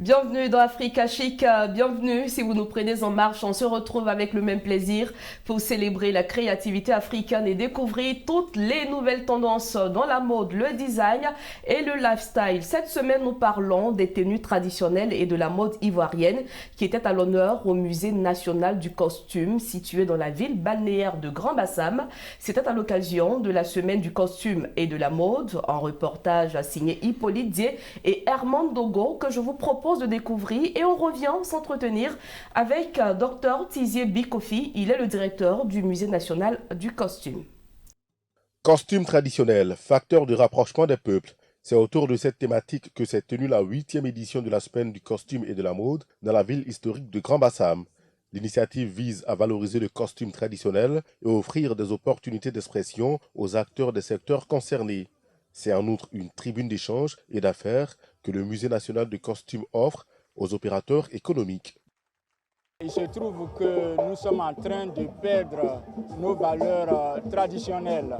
Bienvenue dans Africa Chic, bienvenue si vous nous prenez en marche. On se retrouve avec le même plaisir pour célébrer la créativité africaine et découvrir toutes les nouvelles tendances dans la mode, le design et le lifestyle. Cette semaine, nous parlons des tenues traditionnelles et de la mode ivoirienne qui était à l'honneur au Musée national du costume situé dans la ville balnéaire de Grand-Bassam. C'était à l'occasion de la semaine du costume et de la mode, un reportage signé Hippolyte Dié et Herman Dogo que je vous propose de découvrir, et on revient s'entretenir avec Dr Tizier Bikofi. Il est le directeur du Musée national du costume. Costume traditionnel, facteur de rapprochement des peuples. C'est autour de cette thématique que s'est tenue la 8e édition de la semaine du costume et de la mode dans la ville historique de Grand-Bassam. L'initiative vise à valoriser le costume traditionnel et offrir des opportunités d'expression aux acteurs des secteurs concernés. C'est en outre une tribune d'échange et d'affaires que le Musée national du costume offre aux opérateurs économiques. Il se trouve que nous sommes en train de perdre nos valeurs traditionnelles.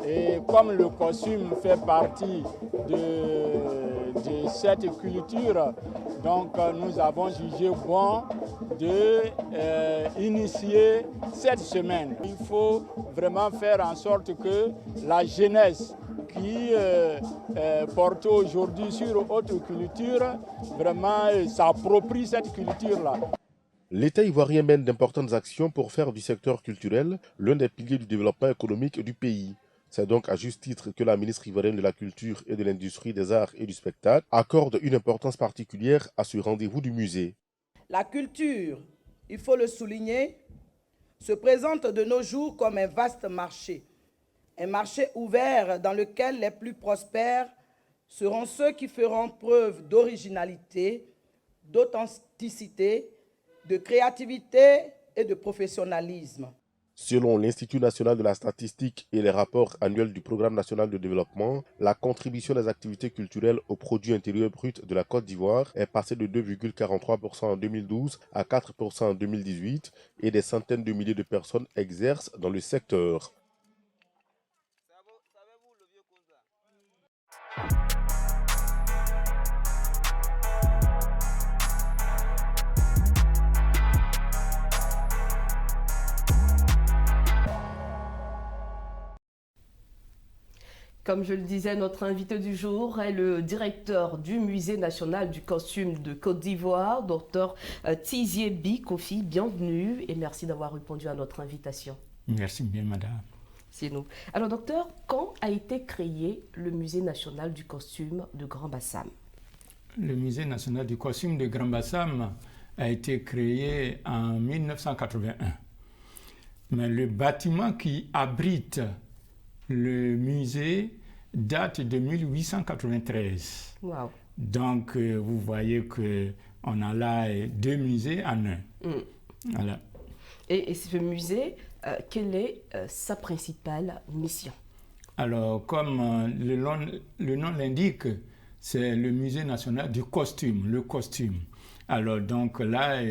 Et comme le costume fait partie de cette culture, donc nous avons jugé bon d'initier cette semaine. Il faut vraiment faire en sorte que la jeunesse qui porte aujourd'hui sur autre culture, vraiment s'approprie cette culture-là. L'État ivoirien mène d'importantes actions pour faire du secteur culturel l'un des piliers du développement économique du pays. C'est donc à juste titre que la ministre ivoirienne de la Culture et de l'Industrie des Arts et du Spectacle accorde une importance particulière à ce rendez-vous du musée. La culture, il faut le souligner, se présente de nos jours comme un vaste marché. Un marché ouvert dans lequel les plus prospères seront ceux qui feront preuve d'originalité, d'authenticité, de créativité et de professionnalisme. Selon l'Institut national de la statistique et les rapports annuels du Programme national de développement, la contribution des activités culturelles au produit intérieur brut de la Côte d'Ivoire est passée de 2,43% en 2012 à 4% en 2018 et des centaines de milliers de personnes exercent dans le secteur. Comme je le disais, notre invité du jour est le directeur du Musée national du costume de Côte d'Ivoire, Dr Tizier Bikofi. Bienvenue et merci d'avoir répondu à notre invitation. Merci bien, madame. C'est nous. Alors, docteur, quand a été créé le Musée national du costume de Grand-Bassam? Le Musée national du costume de Grand-Bassam a été créé en 1981. Mais le bâtiment qui abrite le musée date de 1893. Wow. Donc, vous voyez qu'on a là deux musées en un. Voilà. Et ce musée, quelle est sa principale mission? Alors, comme le nom l'indique, c'est le Musée national du costume, le costume. Alors, donc là,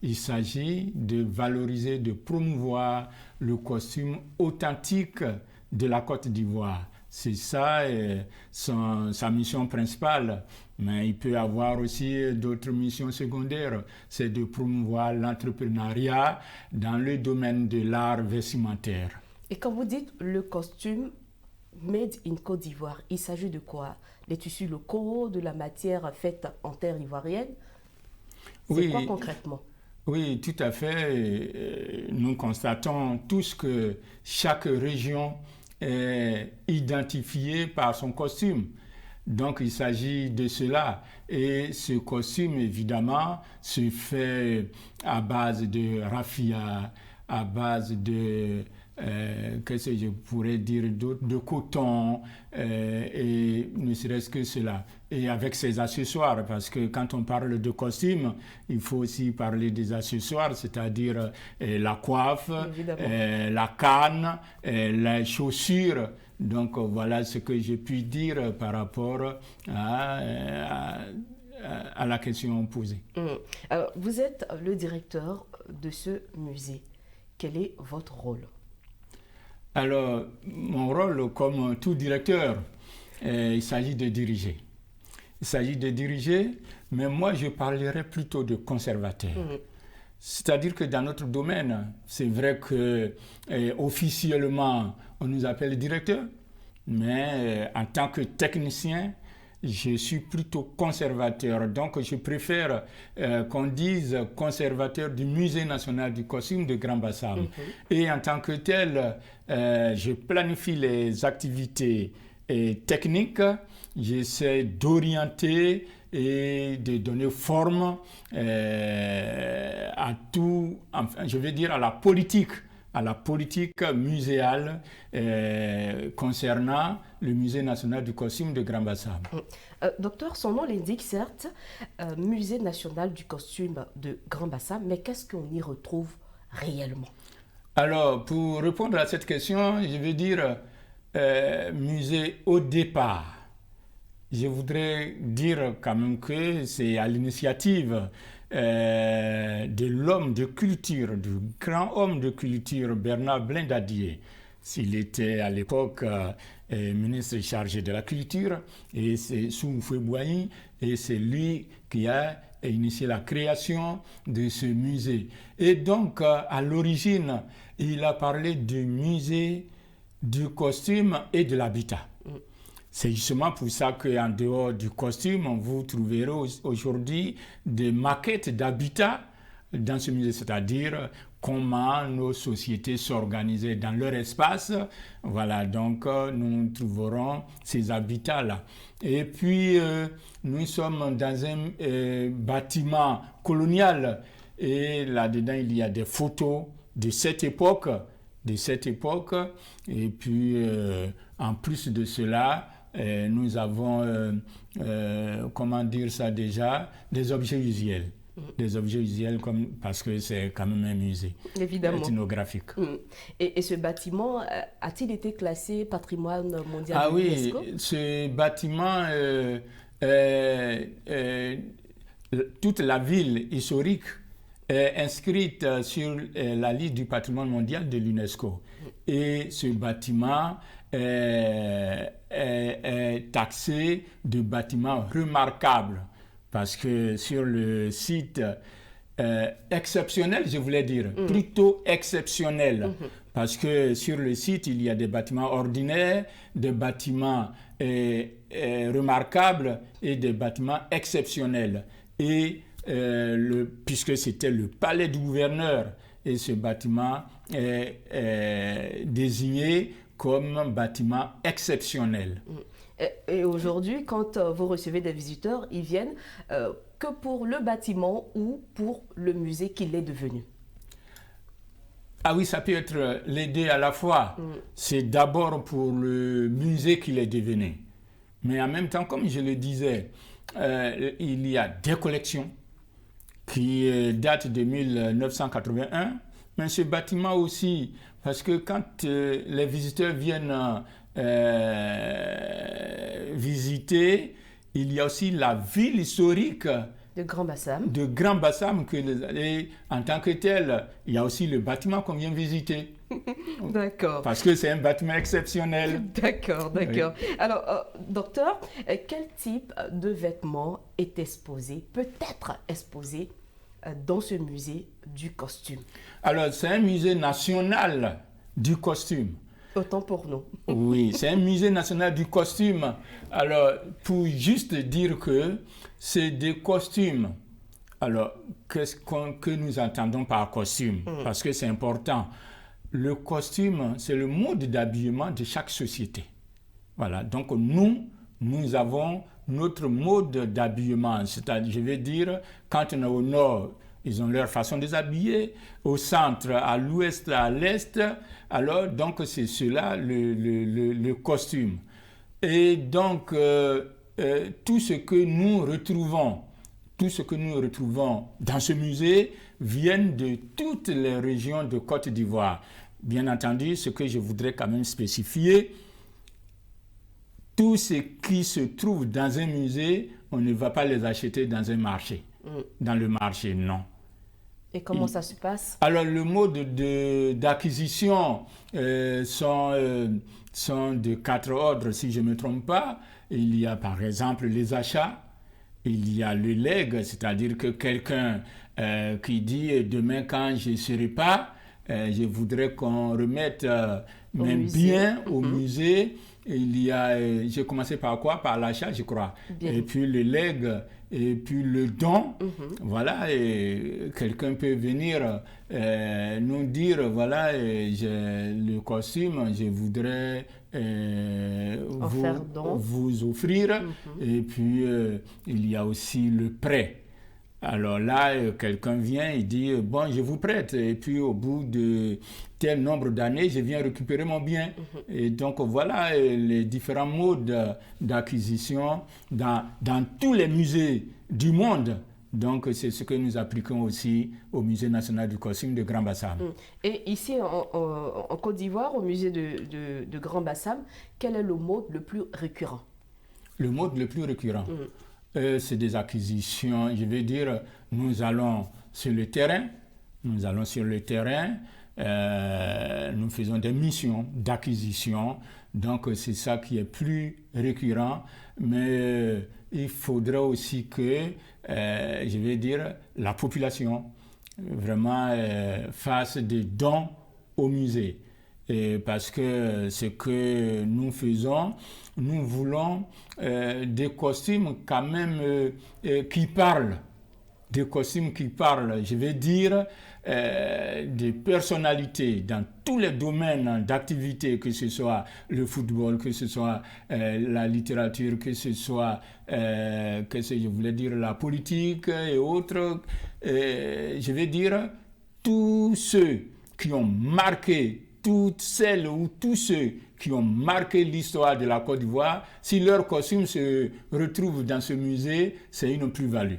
il s'agit de valoriser, de promouvoir le costume authentique de la Côte d'Ivoire. C'est ça sa mission principale, mais il peut avoir aussi d'autres missions secondaires. C'est de promouvoir l'entrepreneuriat dans le domaine de l'art vestimentaire. Et quand vous dites le costume made in Côte d'Ivoire, il s'agit de quoi? Les tissus locaux, de la matière faite en terre ivoirienne? C'est quoi concrètement? Oui, tout à fait. Nous constatons tous que chaque région est identifiée par son costume. Donc, il s'agit de cela. Et ce costume, évidemment, se fait à base de raffia, à base de, qu'est-ce que je pourrais dire d'autre, de coton, et ne serait-ce que cela. Et avec ses accessoires, parce que quand on parle de costume, il faut aussi parler des accessoires, c'est-à-dire la coiffe, la canne, les chaussures. Donc voilà ce que je puis dire par rapport à la question posée. Alors, vous êtes le directeur de ce musée. Quel est votre rôle? Alors, mon rôle, comme tout directeur, il s'agit de diriger. il s'agit de diriger, mais moi je parlerais plutôt de conservateur. C'est-à-dire que dans notre domaine, c'est vrai que officiellement, on nous appelle directeur, mais en tant que technicien, je suis plutôt conservateur. Donc, je préfère qu'on dise conservateur du Musée national du costume de Grand Bassam. Et en tant que tel, je planifie les activités techniques, j'essaie d'orienter et de donner forme à tout, enfin, je vais dire à la politique muséale concernant le Musée national du costume de Grand Bassam. Docteur, son nom l'indique certes, Musée national du costume de Grand Bassam, mais qu'est-ce qu'on y retrouve réellement? Alors, pour répondre à cette question, je vais dire musée au départ. Je voudrais dire quand même que c'est à l'initiative de l'homme de culture, du grand homme de culture Bernard Blindadier. S'il était à l'époque ministre chargé de la culture, et c'est sous Fouet-Boigny, et c'est lui qui a initié la création de ce musée. Et donc, à l'origine, il a parlé du musée du costume et de l'habitat. C'est justement pour ça qu'en dehors du costume, vous trouverez aujourd'hui des maquettes d'habitat dans ce musée, c'est-à-dire comment nos sociétés s'organisaient dans leur espace. Voilà, donc nous trouverons ces habitats-là. Et puis, nous sommes dans un bâtiment colonial et là-dedans, il y a des photos de cette époque. Et puis, en plus de cela, nous avons, comment dire ça déjà, des objets usuels. Des objets usuels parce que c'est quand même un musée ethnographique. Et ce bâtiment a-t-il été classé patrimoine mondial de l'UNESCO? Oui, ce bâtiment, toute la ville historique est inscrite sur la liste du patrimoine mondial de l'UNESCO. Et ce bâtiment est taxé de bâtiment remarquable parce que sur le site exceptionnel, je voulais dire, plutôt exceptionnel, parce que sur le site, il y a des bâtiments ordinaires, des bâtiments remarquables et des bâtiments exceptionnels. Et puisque c'était le palais du gouverneur, et ce bâtiment est désigné comme un bâtiment exceptionnel. Et aujourd'hui, quand vous recevez des visiteurs, ils viennent que pour le bâtiment ou pour le musée qu'il est devenu? Ah oui, ça peut être les deux à la fois. C'est d'abord pour le musée qu'il est devenu. Mais en même temps, comme je le disais, il y a des collections qui datent de 1981. Mais ce bâtiment aussi, parce que quand les visiteurs viennent visiter, il y a aussi la ville historique de Grand Bassam. Et en tant que tel, il y a aussi le bâtiment qu'on vient visiter. D'accord. Parce que c'est un bâtiment exceptionnel. D'accord. Oui. Alors, docteur, quel type de vêtements est exposé, peut être exposé dans ce musée du costume? Alors, c'est un musée national du costume. Autant pour nous. Oui, c'est un musée national du costume. Alors, pour juste dire que c'est des costumes. Alors, qu'est-ce que nous entendons par costume? Parce que c'est important. Le costume, c'est le mode d'habillement de chaque société. Voilà, donc nous avons notre mode d'habillement. C'est-à-dire, je vais dire, quand on est au nord, ils ont leur façon de s'habiller, au centre, à l'ouest, à l'est. Alors, donc, c'est cela, le costume. Et donc, tout ce que nous retrouvons dans ce musée viennent de toutes les régions de Côte d'Ivoire. Bien entendu, ce que je voudrais quand même spécifier, tout ce qui se trouve dans un musée, on ne va pas les acheter dans un marché. Dans le marché, non. Et comment ça se passe? Alors, le mode d'acquisition sont de 4 ordres, si je ne me trompe pas. Il y a par exemple les achats, il y a le legs, c'est-à-dire que quelqu'un qui dit demain quand je ne serai pas, je voudrais qu'on remette mes biens au musée. Il y a, j'ai commencé par quoi? Par l'achat, je crois. Bien. Et puis le legs, et puis le don. Voilà, et quelqu'un peut venir nous dire, voilà, le costume, je voudrais vous offrir. Et puis, il y a aussi le prêt. Alors là, quelqu'un vient et dit, bon, je vous prête. Et puis, au bout de tel nombre d'années, je viens récupérer mon bien. Et donc, voilà les différents modes d'acquisition dans tous les musées du monde. Donc, c'est ce que nous appliquons aussi au Musée national du costume de Grand-Bassam. Et ici, en Côte d'Ivoire, au musée de Grand-Bassam, quel est le mode le plus récurrent? Le mode le plus récurrent c'est des acquisitions. Je veux dire, nous allons sur le terrain. Nous faisons des missions d'acquisition. Donc, c'est ça qui est plus récurrent. Mais il faudra aussi que, je veux dire, la population vraiment fasse des dons au musée. Et parce que ce que nous faisons, nous voulons des costumes quand même qui parlent. Des costumes qui parlent, je veux dire, des personnalités dans tous les domaines d'activité, que ce soit le football, que ce soit la littérature, que ce soit, je voulais dire, la politique et autres. Je veux dire, tous ceux qui ont marqué, toutes celles ou tous ceux qui ont marqué l'histoire de la Côte d'Ivoire, si leur costume se retrouve dans ce musée, c'est une plus-value.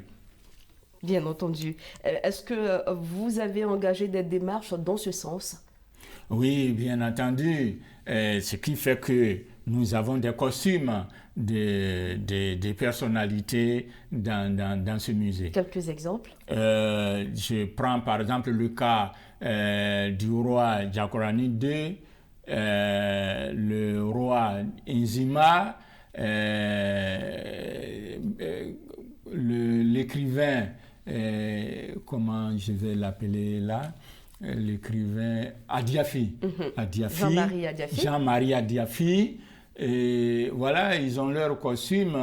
Bien entendu. Est-ce que vous avez engagé des démarches dans ce sens? Oui, bien entendu. Ce qui fait que nous avons des costumes des personnalités dans ce musée. Quelques exemples? Je prends par exemple le cas du roi Djakorani II, le roi Nzima, l'écrivain, comment je vais l'appeler là, l'écrivain Adiafi. Jean-Marie Adiafi. Et voilà, ils ont leur costume.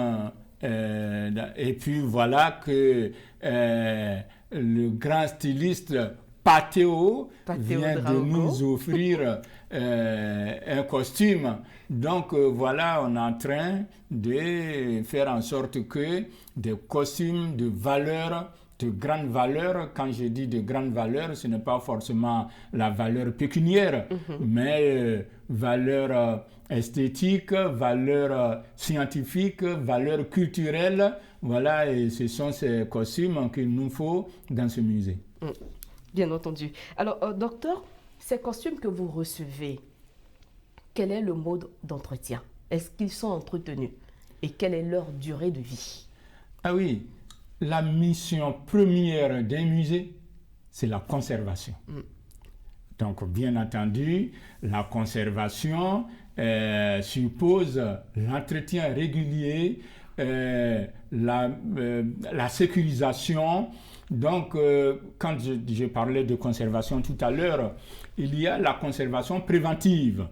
Et puis voilà que le grand styliste Patéo vient de nous offrir un costume. Donc voilà, on est en train de faire en sorte que des costumes de valeur, de grande valeur, quand je dis de grande valeur, ce n'est pas forcément la valeur pécuniaire, mais valeur esthétique, valeur scientifique, valeur culturelle. Voilà, et ce sont ces costumes qu'il nous faut dans ce musée. Bien entendu. Alors, docteur, ces costumes que vous recevez, quel est le mode d'entretien? Est-ce qu'ils sont entretenus? Et quelle est leur durée de vie? Ah oui, la mission première d'un musée, c'est la conservation. Donc, bien entendu, la conservation suppose l'entretien régulier, la sécurisation. Donc, quand je parlais de conservation tout à l'heure, il y a la conservation préventive.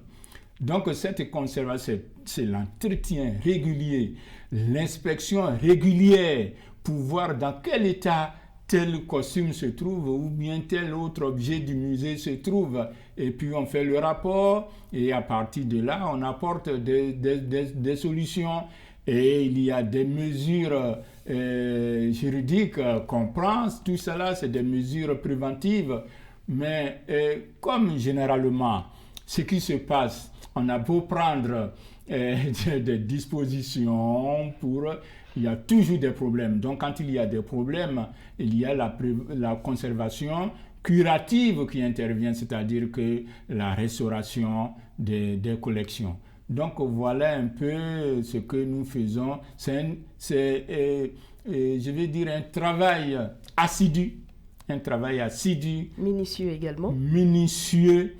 Donc, cette conservation, c'est l'entretien régulier, l'inspection régulière pour voir dans quel état tel costume se trouve ou bien tel autre objet du musée se trouve. Et puis, on fait le rapport et à partir de là, on apporte des solutions. Et il y a des mesures juridiques qu'on prend. Tout cela, c'est des mesures préventives. Mais comme généralement, ce qui se passe, on a beau prendre des dispositions il y a toujours des problèmes. Donc, quand il y a des problèmes, il y a la conservation curative qui intervient, c'est-à-dire que la restauration des collections. Donc, voilà un peu ce que nous faisons. C'est je vais dire, un travail assidu. Minutieux également. Minutieux,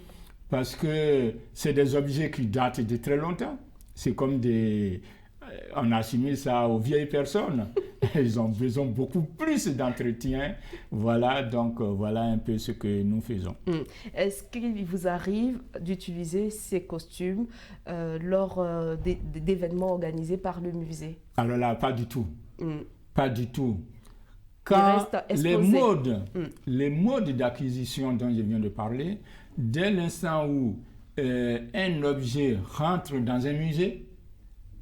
parce que c'est des objets qui datent de très longtemps. C'est comme on assimile ça aux vieilles personnes. Ils ont besoin beaucoup plus d'entretien. Voilà, donc voilà un peu ce que nous faisons. Est-ce qu'il vous arrive d'utiliser ces costumes lors d'événements organisés par le musée? Alors là, pas du tout. Pas du tout. Ils Quand restent exposés. les modes d'acquisition dont je viens de parler, dès l'instant où un objet rentre dans un musée,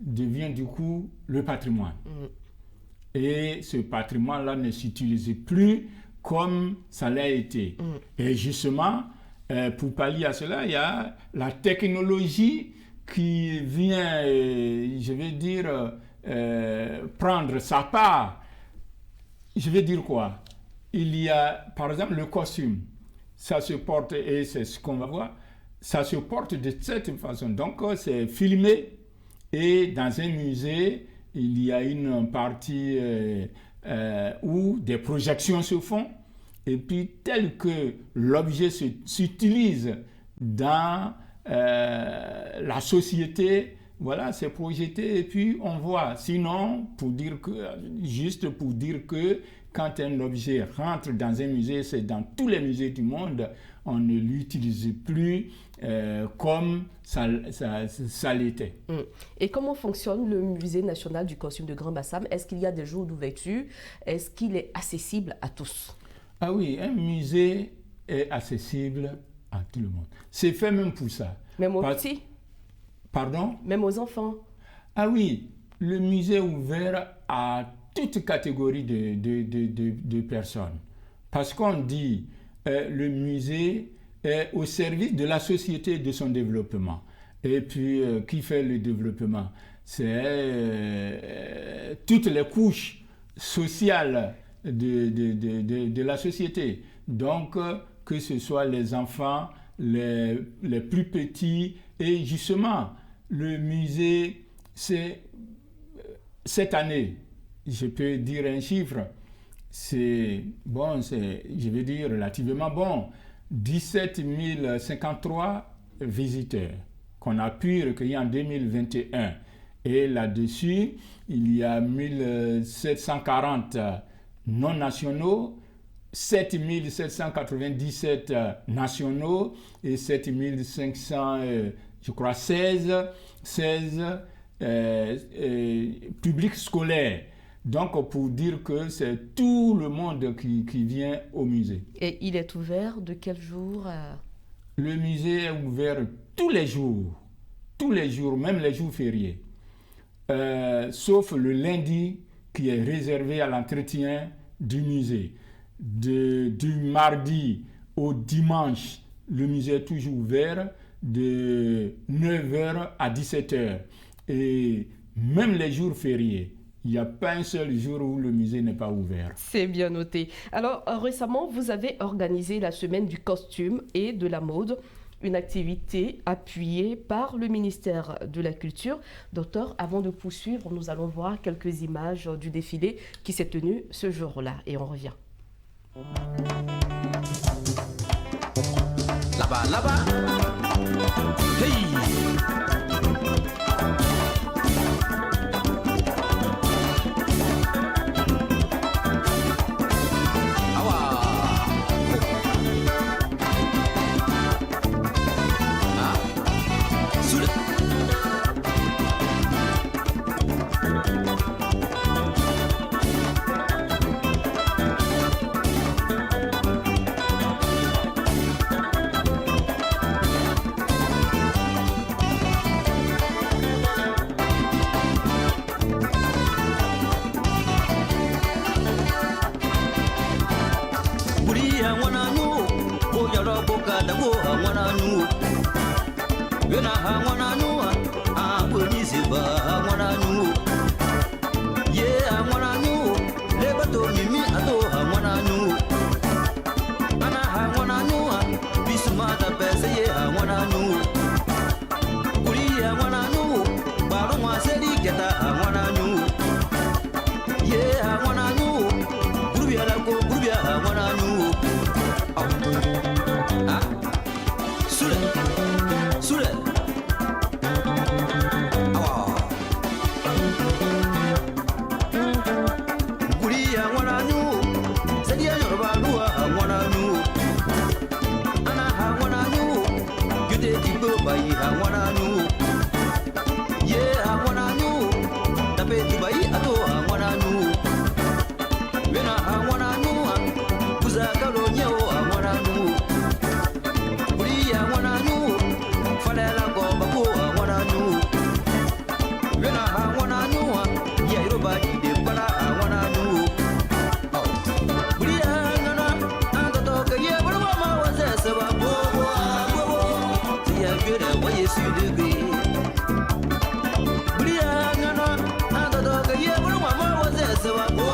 devient du coup le patrimoine. Et ce patrimoine-là ne s'utilise plus comme ça l'a été. Et justement, pour pallier à cela, il y a la technologie qui vient, je vais dire, prendre sa part. Je vais dire quoi? Il y a, par exemple, le costume. Ça se porte, et c'est ce qu'on va voir, ça se porte de cette façon. Donc, c'est filmé, et dans un musée, il y a une partie où des projections se font, et puis tel que l'objet s'utilise dans la société, voilà, c'est projeté et puis on voit. Sinon, juste pour dire que quand un objet rentre dans un musée, c'est dans tous les musées du monde, on ne l'utilise plus comme ça l'était. Et comment fonctionne le musée national du costume de Grand Bassam? Est-ce qu'il y a des jours d'ouverture? Est-ce qu'il est accessible à tous? Ah oui, un musée est accessible à tout le monde. C'est fait même pour ça. Même aux petits? Pardon? Même aux enfants? Ah oui, le musée est ouvert à toute catégorie de personnes. Parce qu'on dit le musée est au service de la société et de son développement. Et puis, qui fait le développement? C'est toutes les couches sociales de la société. Donc, que ce soit les enfants, les plus petits, et justement, le musée, c'est cette année, je peux dire un chiffre, c'est bon, je vais dire relativement bon, 17 053 visiteurs qu'on a pu recueillir en 2021. Et là-dessus, il y a 1740 non nationaux, 7 797 nationaux et 7 500, je crois, 16 publics scolaires. Donc, pour dire que c'est tout le monde qui vient au musée. Et il est ouvert de quel jour? Le musée est ouvert tous les jours, même les jours fériés. Sauf le lundi qui est réservé à l'entretien du musée. Du mardi au dimanche, le musée est toujours ouvert de 9h à 17h. Et même les jours fériés, il n'y a pas un seul jour où le musée n'est pas ouvert. C'est bien noté. Alors, récemment, vous avez organisé la semaine du costume et de la mode, une activité appuyée par le ministère de la Culture. Docteur, avant de poursuivre, nous allons voir quelques images du défilé qui s'est tenu ce jour-là. Et on revient. Là-bas, là-bas. Hey! degré. Brianna, and the dog, a year, but my was there, so I go.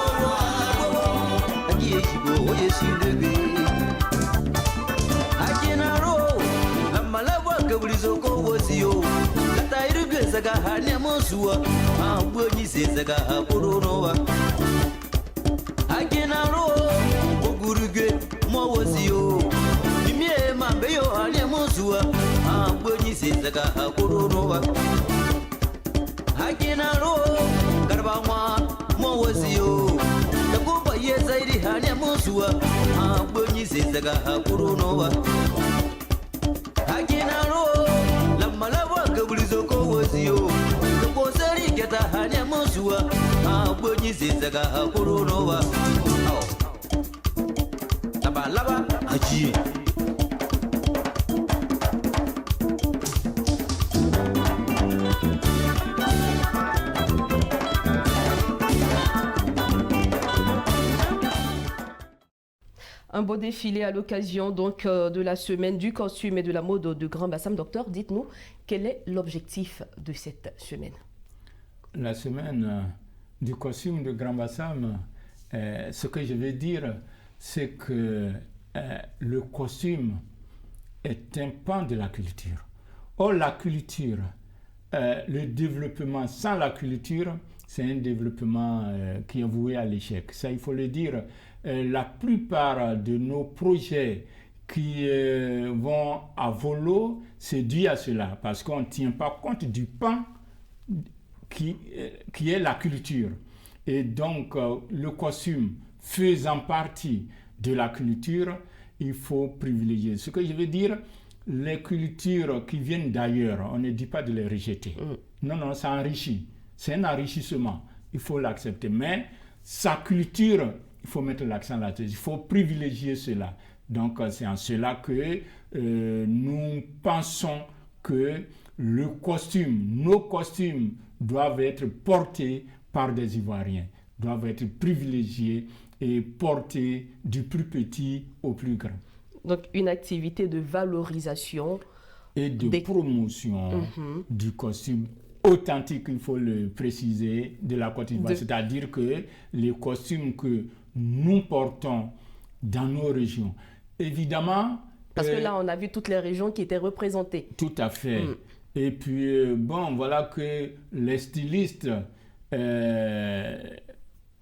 And yes, you go, yes, you degree. I can't roll. I'm my love, Gabrizo was you. That I regret, I got her name on Sua. I'm when you say, I got her Purunova. I can't roll. Oguruge, more was you. Mimie, my bayo, I am on Sua. I'm when you say, I got her Purunova. I can't roll. Garbawa, more was you. The Kuba, yes, I did, I am on Sua. I'm when you say, I got her Purunova. I can't roll. La Malawa, Gabrizo was you. The Posari get a Hanyamosua. Ah, when you say the Gahapurunova. Tabalaba, Haji. Un beau défilé à l'occasion donc de la semaine du costume et de la mode de Grand Bassam. Docteur, dites-nous, quel est l'objectif de cette semaine? La semaine du costume de Grand Bassam, ce que je veux dire, c'est que le costume est un pan de la culture. Or, la culture, le développement sans la culture, c'est un développement qui est voué à l'échec. Ça, il faut le dire. La plupart de nos projets qui vont à volo, c'est dû à cela, parce qu'on ne tient pas compte du pan qui est la culture. Et donc, le costume faisant partie de la culture, il faut privilégier. Ce que je veux dire, les cultures qui viennent d'ailleurs, on ne dit pas de les rejeter. Non, non, ça enrichit. C'est un enrichissement. Il faut l'accepter. Mais sa culture, il faut mettre l'accent là-dessus. Il faut privilégier cela. Donc, c'est en cela que nous pensons que le costume, nos costumes doivent être portés par des Ivoiriens, doivent être privilégiés et portés du plus petit au plus grand. Donc, une activité de valorisation et de promotion du costume authentique, il faut le préciser, de la Côte d'Ivoire. C'est-à-dire que les costumes que nous portons dans nos régions, évidemment... Parce que là, on a vu toutes les régions qui étaient représentées. Tout à fait. Et puis, bon, voilà que les stylistes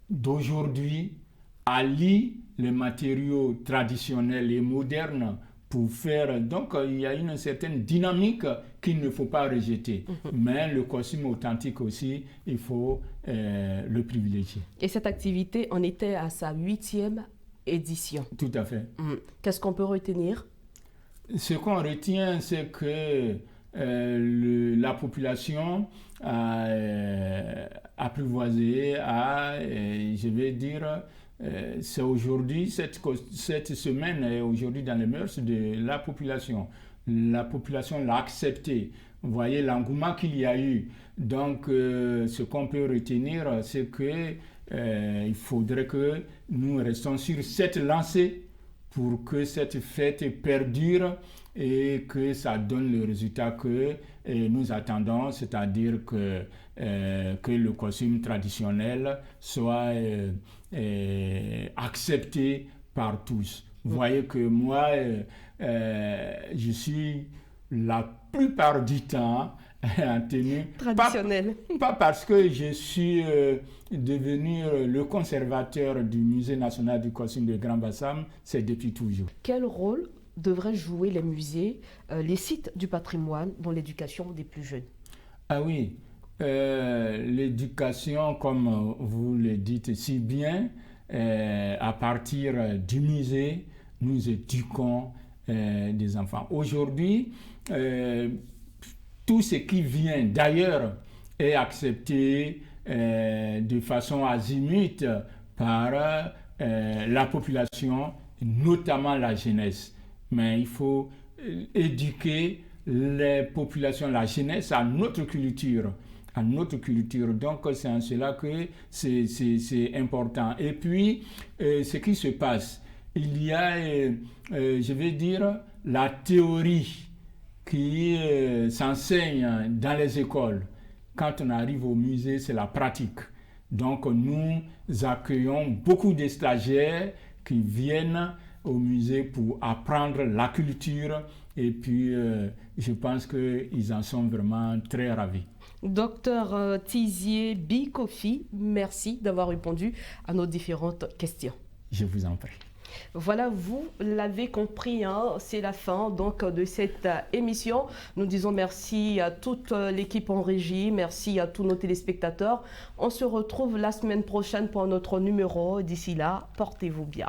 d'aujourd'hui allient les matériaux traditionnels et modernes pour faire... Donc, il y a une certaine dynamique qu'il ne faut pas rejeter. Mais le costume authentique aussi, il faut le privilégier. Et cette activité en était à sa 8e édition. Tout à fait. Qu'est-ce qu'on peut retenir? Ce qu'on retient, c'est que la population a apprivoisé, je vais dire... c'est aujourd'hui, cette semaine est aujourd'hui dans les mœurs de la population. La population l'a accepté. Vous voyez l'engouement qu'il y a eu. Donc, ce qu'on peut retenir, c'est que il faudrait que nous restions sur cette lancée pour que cette fête perdure et que ça donne le résultat que nous attendons, c'est-à-dire que le costume traditionnel soit accepté par tous. Vous voyez que moi, je suis la plupart du temps en tenue traditionnelle. Pas parce que je suis devenu le conservateur du Musée national du costume de Grand Bassam, c'est depuis toujours. Quel rôle devraient jouer les musées, les sites du patrimoine dans l'éducation des plus jeunes? Ah oui, l'éducation, comme vous le dites si bien, à partir du musée, nous éduquons des enfants. Aujourd'hui, tout ce qui vient d'ailleurs est accepté de façon azimute par la population, notamment la jeunesse. Mais il faut éduquer les populations, la jeunesse, à notre culture. Donc, c'est en cela que c'est important. Et puis, ce qui se passe, il y a, je vais dire, la théorie qui s'enseigne dans les écoles. Quand on arrive au musée, c'est la pratique. Donc nous accueillons beaucoup de stagiaires qui viennent au musée pour apprendre la culture et puis je pense qu'ils en sont vraiment très ravis. Docteur Tizier Bikofi, merci d'avoir répondu à nos différentes questions. Je vous en prie. Voilà, vous l'avez compris, hein, c'est la fin donc de cette émission. Nous disons merci à toute l'équipe en régie, merci à tous nos téléspectateurs. On se retrouve la semaine prochaine pour notre numéro. D'ici là, portez-vous bien.